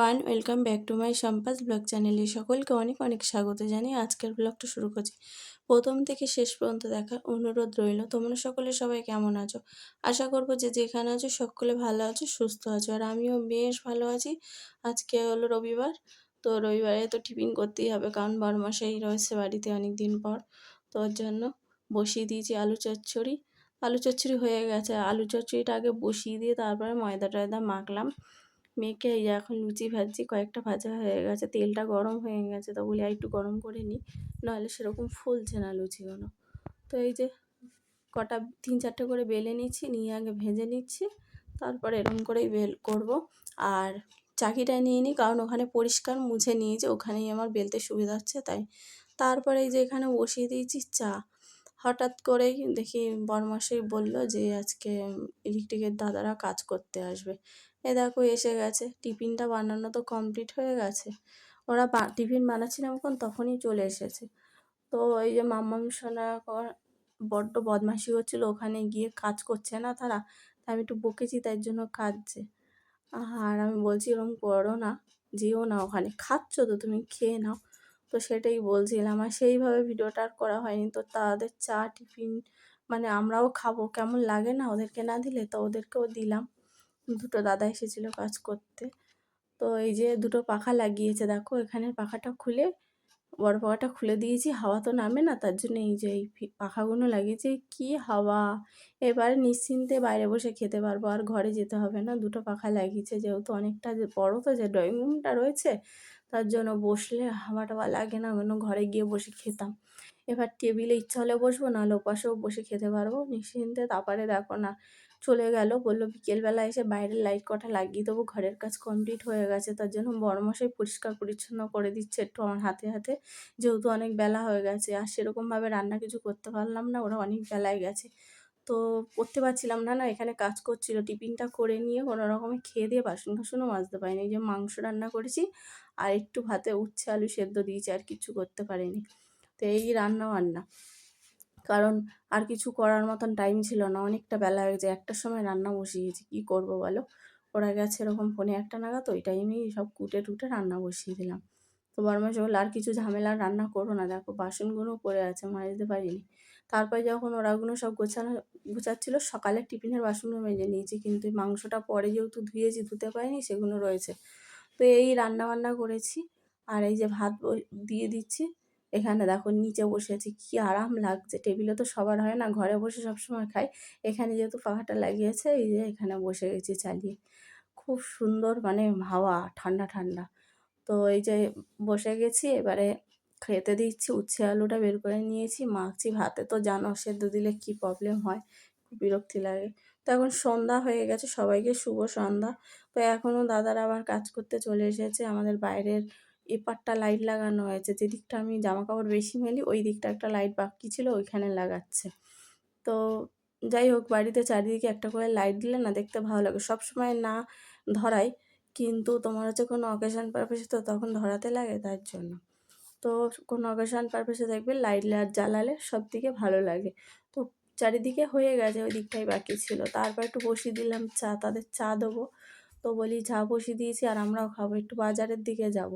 Everyone, welcome back to my সম্পাস blog চ্যানেলে সকলকে অনেক অনেক স্বাগত জানিয়ে আজকের ব্লগটা শুরু করছি। প্রথম থেকে শেষ পর্যন্ত দেখার অনুরোধ রইল। তোমরা সকলে সবাই কেমন আছো? আশা করবো যে যেখানে আছো সকলে ভালো আছো, সুস্থ আছো, আর আমিও বেশ ভালো আছি। আজকে হলো রবিবার, তো রবিবারে তো টিফিন করতেই হবে, কারণ বরমাসাই রয়েছে বাড়িতে অনেক দিন পর। তো ওর জন্য বসিয়ে দিয়েছি আলু চচ্চড়ি। আলু চচ্চড়ি হয়ে গেছে, আলু চচ্চড়িটা আগে বসিয়ে দিয়ে তারপরে ময়দা টয়দা মাখলাম। মেখে এই যে এখন লুচি ভাজছি, কয়েকটা ভাজা হয়ে গেছে, তেলটা গরম হয়ে গেছে, তো বলি আর একটু গরম করে নিই, নাহলে সেরকম ফুলছে না লুচিগুলো। তো এই যে কটা 3-4টে করে বেলে নিচ্ছি, নিয়ে আগে ভেজে নিচ্ছি, তারপরে এরকম করেই বেল করব। আর চাকিটা নিয়ে নিই, কারণ ওখানে পরিষ্কার মুছে নিয়েছি, ওখানেই আমার বেলতে সুবিধা হচ্ছে তাই। তারপরে এই যে এখানে বসিয়ে দিয়েছি চা। হঠাৎ করেই দেখি বরমশাই বলল যে আজকে ইলেকট্রিকের দাদারা কাজ করতে আসবে। এ দেখো এসে গেছে, টিফিনটা বানানো তো কমপ্লিট হয়ে গেছে। ওরা টিফিন বানাচ্ছিলাম তখনই চলে এসেছে। তো এই যে মাম্মাম সোনা বড্ড বদমাইশি হচ্ছিল, ওখানে গিয়ে কাজ করছে না তারা, তাই আমি একটু বকেছি, তাই জন্য কাঁদছে। আর আমি বলছি এরকম করো না, যেও না ওখানে, খাচ্ছ তো তুমি খেয়ে নাও। তো সেটাই বলছিলাম, আর সেইভাবে ভিডিওটা আর করা হয়নি। তো তাদের চা টিফিন মানে আমরাও খাবো, কেমন লাগে না ওদেরকে না দিলে, তো ওদেরকেও দিলাম। দুটো দাদা এসেছিলো কাজ করতে। তো এই যে দুটো পাখা লাগিয়েছে, দেখো এখানের পাখাটা খুলে, বড় পাখাটা খুলে দিয়েছি, হাওয়া তো নামে না, তার জন্য এই যে এই পাখাগুলো লাগিয়েছি। কি হাওয়া! এবারে নিশ্চিন্তে বাইরে বসে খেতে পারবো, আর ঘরে যেতে হবে না। দুটো পাখা লাগিয়েছে, যেহেতু অনেকটা যে বড়, তো যে ড্রয়িং রুমটা রয়েছে, তার জন্য বসলে হাওয়া টাওয়া লাগে না, অন্য ঘরে গিয়ে বসে খেতাম। এবার টেবিলে ইচ্ছা হলে বসবো, নাহলে ওপাশেও বসে খেতে পারবো নিশ্চিন্তে। তারপরে দেখো না চলে গেল, বললো বিকেলবেলা এসে বাইরের লাইট কটা লাগিয়ে দেবো, ঘরের কাজ কমপ্লিট হয়ে গেছে। তার জন্য বড়মশাই পরিষ্কার পরিচ্ছন্ন করে দিচ্ছে একটু আমার হাতে হাতে, যেহেতু অনেক বেলা হয়ে গেছে। আর সেরকমভাবে রান্না কিছু করতে পারলাম না, ওরা অনেক বেলায় গেছে, তো করতে পারছিলাম না। এখানে কাজ করছিল, টিফিনটা করে নিয়ে কোনো রকমে খেয়ে দিয়ে বাসন টাসনও মাজতে পারিনি। এই যে মাংস রান্না করেছি, আর একটু ভাতে উচ্ছে আলু সেদ্ধ দিয়েছি, আর কিছু করতে পারিনি। তো এই রান্না বান্না, কারণ আর কিছু করার মতন টাইম ছিল না, অনেকটা বেলা হয়ে গেছে। 1টার সময় রান্না বসিয়েছি, কী করবো বলো? ওরা গেছে এরকম 1:45 নাগাদ, ওই টাইমেই সব কুটে টুটে রান্না বসিয়ে দিলাম। তো বরমাস বললো আর কিছু ঝামেলা রান্না করো না, দেখো বাসনগুলো পড়ে আছে, মাজতে পারিনি। তারপরে যখন ওরাগুলো সব গোছাচ্ছিলো, সকালে টিফিনের বাসনগুলো মেজে নিয়েছি, কিন্তু এই মাংসটা পরে যেহেতু ধুয়েছি, ধুতে পারিনি, সেগুলো রয়েছে। তো এই রান্না বান্না করেছি, আর এই যে ভাত দিয়ে দিচ্ছি। এখানে দেখো নিচে বসে আছি, কী আরাম লাগছে। টেবিলে তো সবার হয় না, ঘরে বসে সবসময় খাই, এখানে যেহেতু পাখাটা লাগিয়েছে, এই যে এখানে বসে গেছি চালিয়ে। খুব সুন্দর মানে হাওয়া, ঠান্ডা ঠান্ডা। তো এই যে বসে গেছি, এবারে খেতে দিচ্ছি। উচ্ছে আলুটা বের করে নিয়েছি, মাখছি। ভাতে তো জানো সেদ্ধ দিলে কী প্রবলেম হয়, খুব বিরক্তি লাগে। তো এখন সন্ধ্যা হয়ে গেছে, সবাইকে শুভ সন্ধ্যা। তো এখনও দাদারা আবার কাজ করতে চলে এসেছে। আমাদের বাইরের এপারটা লাইট লাগানো হয়েছে, যে দিকটা আমি জামা কাপড় বেশি মেলি, ওই দিকটা একটা লাইট বাকি ছিল, ওইখানে লাগাচ্ছে। তো যাই হোক, বাড়িতে চারিদিকে একটা করে লাইট দিলে না দেখতে ভালো লাগে। সব সময় না ধরাই, কিন্তু তোমার হচ্ছে কোনো অকেশন পারপাসে তো তখন ধরাতে লাগে, তার জন্য। তো কোনো অকেশন পারপাসে দেখবে লাইট জ্বালালে সব দিকে ভালো লাগে। তো চারিদিকে হয়ে গেছে, ওই দিকটাই বাকি ছিল। তারপর একটু বসিয়ে দিলাম চা, তাদের চা দেবো। তো বলি চা বসিয়ে দিয়েছি, আর আমরাও খাবো, একটু বাজারের দিকে যাব।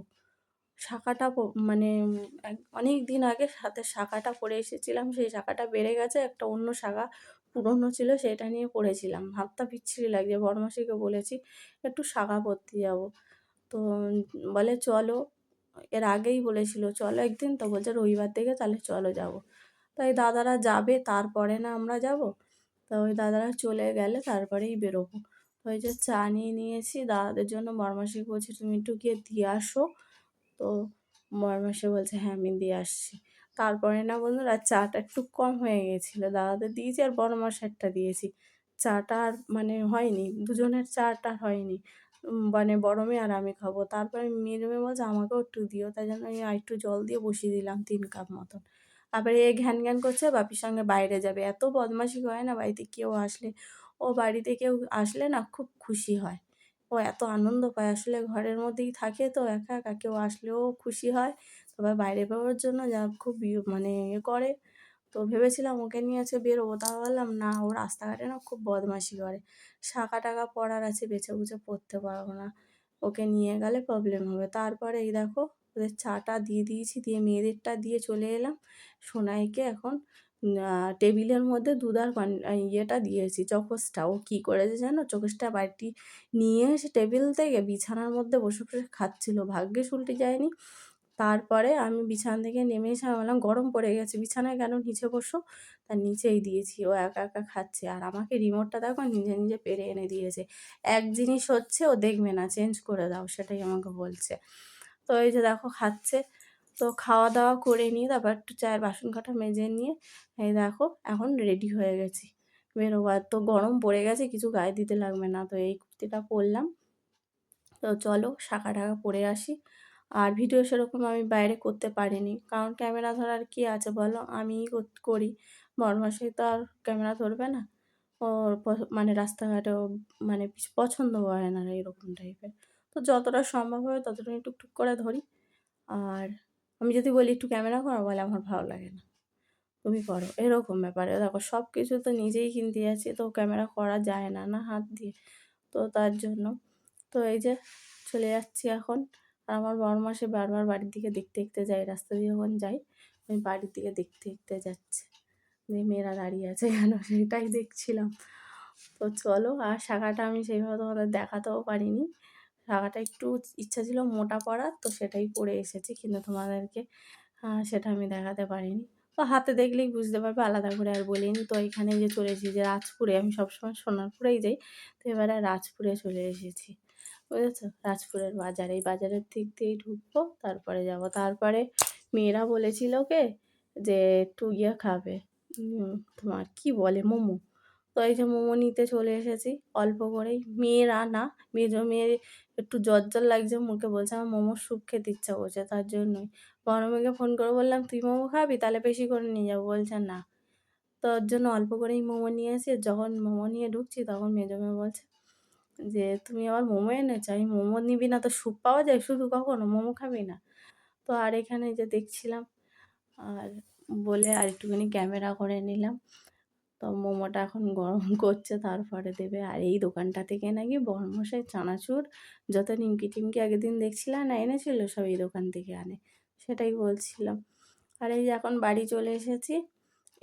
শাখাটা মানে অনেক দিন আগে হাতে শাখাটা পরে এসেছিলাম, সেই শাখাটা বেড়ে গেছে, একটা অন্য শাখা পুরনো ছিল, সেটা নিয়ে পড়েছিলাম। হাতটা বিচ্ছিরি লাগছে, বড়মাসিকে বলেছি একটু শাখা পরতে যাব। তো বলে চলো, এর আগেই বলেছিল চলো একদিন, তো বলছে রবিবার থেকে তাহলে চলো যাব। তাই দাদারা যাবে, তারপরে না আমরা যাব। তো ওই দাদারা চলে গেলে তারপরেই বেরোবো। তো ওই যে চা নিয়ে নিয়েছি দাদাদের জন্য, বড়মাসি বলছে তুমি একটু গিয়ে দিয়ে আসো। তো বরমাসে বলছে হ্যাঁ আমি দিয়ে আসছি। তারপরে না বন্ধুরা চাটা একটু কম হয়ে গেছিলো, দাদাদের দিয়েছি আর বড়মাসারটা দিয়েছি। চাটা আর মানে হয়নি, দুজনের চাটা হয়নি। মানে বড় মেয়ে আর আমি খাবো। তারপরে মেয়ের মেয়ে বলছে আমাকেও একটু দিও, তাই জন্য আমি আর একটু জল দিয়ে বসিয়ে দিলাম 3 কাপ মতন। তারপরে এ ঘ্যান ঘ্যান করছে, বাপির সঙ্গে বাইরে যাবে। এত বদমাশি করে না বাড়িতে কেউ আসলে, ও বাড়িতে কেউ আসলে না খুব খুশি হয়, ও এত আনন্দ পায়। আসলে ঘরের মধ্যেই থাকে তো একা একা, কেউ আসলেও খুশি হয়। তবে বাইরে বেরোনোর জন্য যা খুব মানে করে। তো ভেবেছিলাম ওকে নিয়ে আজকে বেরোবো, তা ভাবলাম না, ও রাস্তাঘাটে না খুব বদমাশি করে। শাঁখা টাকা পরার আছে, বেছে বুঝে পরতে পারবো না। ওকে নিয়ে গেলে প্রবলেম হবে। তারপরে এই দেখো ওদের চাটা দিয়ে দিয়েছি, দিয়ে মেয়েদেরটা দিয়ে চলে এলাম। সোনাইকে এখন টেবিলের মধ্যে দুধ আর ইয়েটা দিয়েছি, চকোসটা। ও কী করেছে জানো, চকোসটা বাটি নিয়ে এসে টেবিল থেকে বিছানার মধ্যে বসে বসে খাচ্ছিল, ভাগ্যিস উল্টে যায়নি। তারপরে আমি বিছানা থেকে নেমে এসে আমি বললাম গরম পড়ে গেছে, বিছানায় কেন, নিচে বসো। তার নিচেই দিয়েছি, ও একা একা খাচ্ছে। আর আমাকে রিমোটটা দেখো নিজে নিজে পেরে এনে দিয়েছে। এক জিনিস হচ্ছে ও দেখবে না, চেঞ্জ করে দাও, সেটাই আমাকে বলছে। তো এই যে দেখো খাচ্ছে। তো খাওয়া দাওয়া করে নিয়ে তারপর একটু চায়ের বাসন কটা মেজে নিয়ে এই দেখো এখন রেডি হয়ে গেছি বেরোবো। আর তো গরম পড়ে গেছে, কিছু গায়ে দিতে লাগবে না, তো এই কুর্তিটা পরলাম। তো চলো শাখা টাখা পরে আসি। আর ভিডিও সেরকম আমি বাইরে করতে পারিনি, কারণ ক্যামেরা ধরার কি আছে বলো, আমিই করি। বড়মাসাই তো আর ক্যামেরা ধরবে না। ওর মানে রাস্তাঘাটে ও মানে পছন্দ করে না এরকম টাইপের। তো যতটা সম্ভব হয় ততটা টুকটুক করে ধরি। আর আমি যদি বলি একটু ক্যামেরা করো, বলে আমার ভালো লাগে না, তুমি করো, এরকম ব্যাপারে। দেখো সব কিছু তো নিজেই কিনতে যাচ্ছি, তো ক্যামেরা করা যায় না না হাত দিয়ে। তো তার জন্য তো এই যে চলে যাচ্ছি এখন। আর আমার বড়মাসে বারবার বাড়ির দিকে দেখতে দেখতে যায়, রাস্তা দিয়ে যখন যাই আমি বাড়ির দিকে দেখতে দেখতে যাচ্ছে যে মেয়েরা দাঁড়িয়ে আছে কেন, সেটাই দেখছিলাম। তো চলো, আর শাখাটা আমি সেইভাবে তোমাদের দেখাতেও পারিনি। শাখাটা একটু ইচ্ছা ছিল মোটা পরার, তো সেটাই পরে এসেছি, কিন্তু তোমাদেরকে সেটা আমি দেখাতে পারিনি। তো হাতে দেখলেই বুঝতে পারবে, আলাদা করে আর বলিনি। তো এখানে যে চলেছি যে রাজপুরে, আমি সবসময় সোনারপুরেই যাই, তো এবারে রাজপুরে চলে এসেছি, বুঝেছো? রাজপুরের বাজার, এই বাজারের দিক দিয়েই ঢুকবো, তারপরে যাব। তারপরে মেয়েরা বলেছিল যে একটু ইয়ে খাবে, তোমার কি বলে, মোমো। তো এই যে মোমো নিতে চলে এসেছি অল্প করেই। মেয়েরা না, মেজো মেয়ের একটু জ্বর জ্বর লাগছে মুখে, বলছে আমার মোমোর স্যুপ খেতে ইচ্ছা করছে, তার জন্যই। বড় মেয়েকে ফোন করে বললাম তুই মোমো খাবি, তাহলে বেশি করে নিয়ে যাবো, বলছে না। তো ওর জন্য অল্প করেই মোমো নিয়ে এসে যখন মোমো নিয়ে ঢুকছি, তখন মেজো মেয়ে বলছে যে তুমি আবার মোমো এনেছো, আমি মোমো নিবি না তো স্যুপ পাওয়া যায় শুধু, কখনো মোমো খাবি না? তো আর এখানে যে দেখছিলাম, আর বলে আর একটুখানি ক্যামেরা করে নিলাম। তো মোমোটা এখন গরম করছে, তারপরে দেবে। আর এই দোকানটা থেকে নাকি বড়মশাই চানাচুর যত নিমকি টিমকি আগের দিন দেখছিলাম না এনেছিল, সব এই দোকান থেকে আনে, সেটাই বলছিলাম। আর এই যে এখন বাড়ি চলে এসেছি,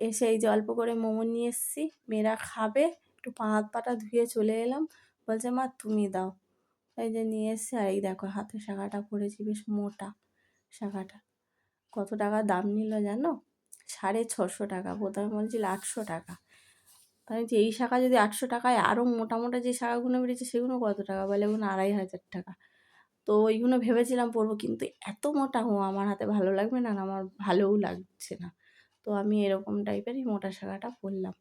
এসে এই যে অল্প করে মোমো নিয়ে এসেছি, মেয়েরা খাবে, একটু পা হাত পাটা ধুয়ে চলে এলাম। বলছে মা তুমি দাও। এই যে নিয়ে এসছে। আর এই দেখো হাতে শাখাটা পরেছি, বেশ মোটা শাখাটা। কত টাকা দাম নিল জানো? 650 টাকা। প্রথমে বলছিল 800 টাকা। তাই যে এই শাখা যদি 800 টাকায়, আরও মোটা মোটা যে শাখাগুলো বেরিয়েছে সেগুলো কত টাকা, বলে ওগুলো 2500 টাকা। তো ওইগুলো ভেবেছিলাম পরবো, কিন্তু এত মোটা আমার হাতে ভালো লাগবে না, আর আমার ভালোও লাগছে না। তো আমি এরকম টাইপেরই মোটা শাখাটা পরলাম।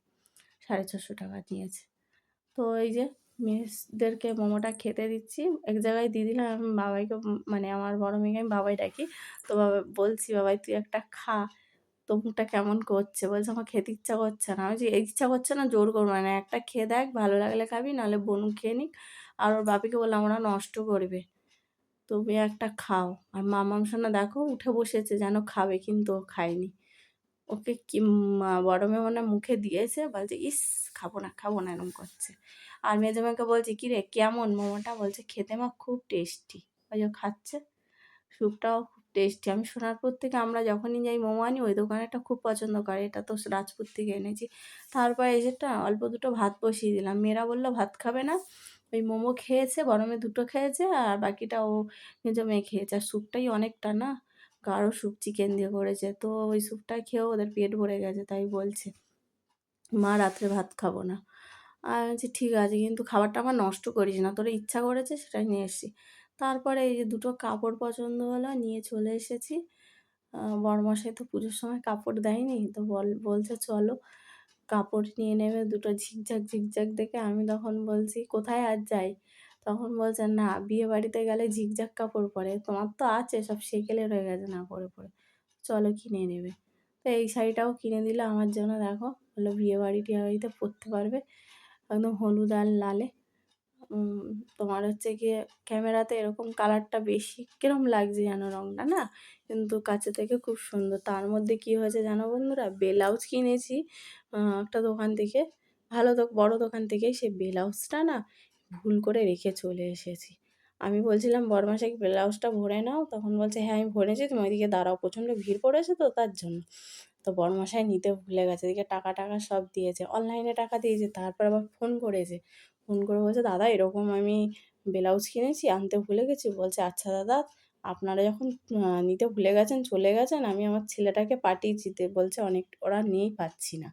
650 টাকা নিয়েছে। তো এই যে মেয়েদেরকে মোমোটা খেতে দিচ্ছি, এক জায়গায় দিয়ে দিলাম। আমি বাবাইকে মানে আমার বড় মেয়েকে আমি বাবাই ডাকি। তো বাবা বলছি, বাবাই তুই একটা খা, তো মুখটা কেমন করছে, বলছে আমার খেতে ইচ্ছা করছে না। আমি যে ইচ্ছা করছে না জোর করবো না, একটা খেয়ে দেখ, ভালো লাগলে খাবি, নাহলে বনু খেয়ে নিক। আর ওর বাপিকে বললাম ওরা নষ্ট করবে, তুমি একটা খাও। আর মামাম সোনা দেখো উঠে বসেছে যেন খাবে, কিন্তু ও খায়নি। ওকে কি বড় মেয়ে মনে হয় মুখে দিয়েছে, বলছে ইস খাবো না খাবো না, এরকম করছে। আর মেজো মেয়েকে বলছে কী রে কেমন মোমোটা, বলছে খেতে মা খুব টেস্টি। ওই যে খাচ্ছে, স্যুপটাও খুব টেস্টি। আমি সোনারপুর থেকে আমরা যখনই যাই মোমো আনি, ওই দোকানেরটা খুব পছন্দ করে, এটা তো রাজপুর থেকে এনেছি। তারপর এসেটা অল্প দুটো ভাত বসিয়ে দিলাম, মেয়েরা বললো ভাত খাবে না, ওই মোমো খেয়েছে, বড় মেয়ে দুটো খেয়েছে, আর বাকিটা ও মেজো মেয়ে খেয়েছে। আর স্যুপটাই অনেকটা না, গাঢ় স্যুপ, চিকেন দিয়ে করেছে, তো ওই স্যুপটা খেয়েও ওদের পেট ভরে গেছে, তাই বলছে মা রাত্রে ভাত খাবো না। আর আমি বলছি ঠিক আছে, কিন্তু খাবারটা আমার নষ্ট করিস না, তোর ইচ্ছা করেছে সেটাই নিয়ে এসেছি। তারপরে এই যে দুটো কাপড় পছন্দ হলো, নিয়ে চলে এসেছি। বড়মশাই তো পুজোর সময় কাপড় দেয়নি, তো বলছে চলো কাপড় নিয়ে নেবে দুটো ঝিকঝাক ঝিকঝাক দেখে। আমি তখন বলছি কোথায় আর যাই, তখন বলছে না বিয়ে বাড়িতে গেলে ঝিকঝাক কাপড় পরে, তোমার তো আছে সব সেকেলের হয়ে গেছে না পরে পরে, চলো কিনে নেবে। তো এই শাড়িটাও কিনে দিল আমার জন্য, দেখো বললো বিয়ে বাড়ি টিয়ে বাড়িতে পরতে পারবে, একদম হলুদ আর লালে। তোমার হচ্ছে গিয়ে ক্যামেরাতে এরকম কালারটা বেশি কিরম লাগছে জানো রঙটা না, কিন্তু কাছে থেকে খুব সুন্দর। তার মধ্যে কি হয়েছে জানো বন্ধুরা, ব্লাউজ কিনেছি একটা দোকান থেকে, ভালো তো বড় দোকান থেকে, সেই ব্লাউজটা না ভুল করে রেখে চলে এসেছি। আমি বলছিলাম বরমাসে কি ব্লাউজটা ভরে নাও, তখন বলছে হ্যাঁ আমি ভরেছি, তুমি ওইদিকে দাঁড়াও, প্রচণ্ড ভিড় পড়েছে তো তার জন্য। তো বরমশাই নিতে ভুলে গেছে, এদিকে টাকা টাকা সব দিয়েছে, অনলাইনে টাকা দিয়েছে, তারপর আবার ফোন করেছে, ফোন করে বলছে দাদা এরকম আমি ব্লাউজ কিনেছি, আনতে ভুলে গেছি। বলছে আচ্ছা দাদা, আপনারা যখন নিতে ভুলে গেছেন চলে গেছেন, আমি আমার ছেলেটাকে পাঠিয়েছি, বলছে অনেক ওরা নেই, পাচ্ছি না।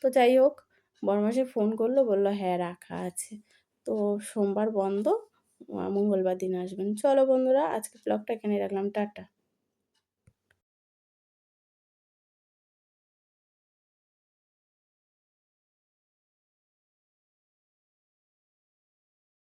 তো যাই হোক, বরমাসে ফোন করলো, বলল হ্যাঁ রাখা আছে। তো সোমবার বন্ধ, মঙ্গলবার দিন আসবেন। চলো বন্ধুরা, আজকে ব্লগটা এখানে রাখলাম, টাটা।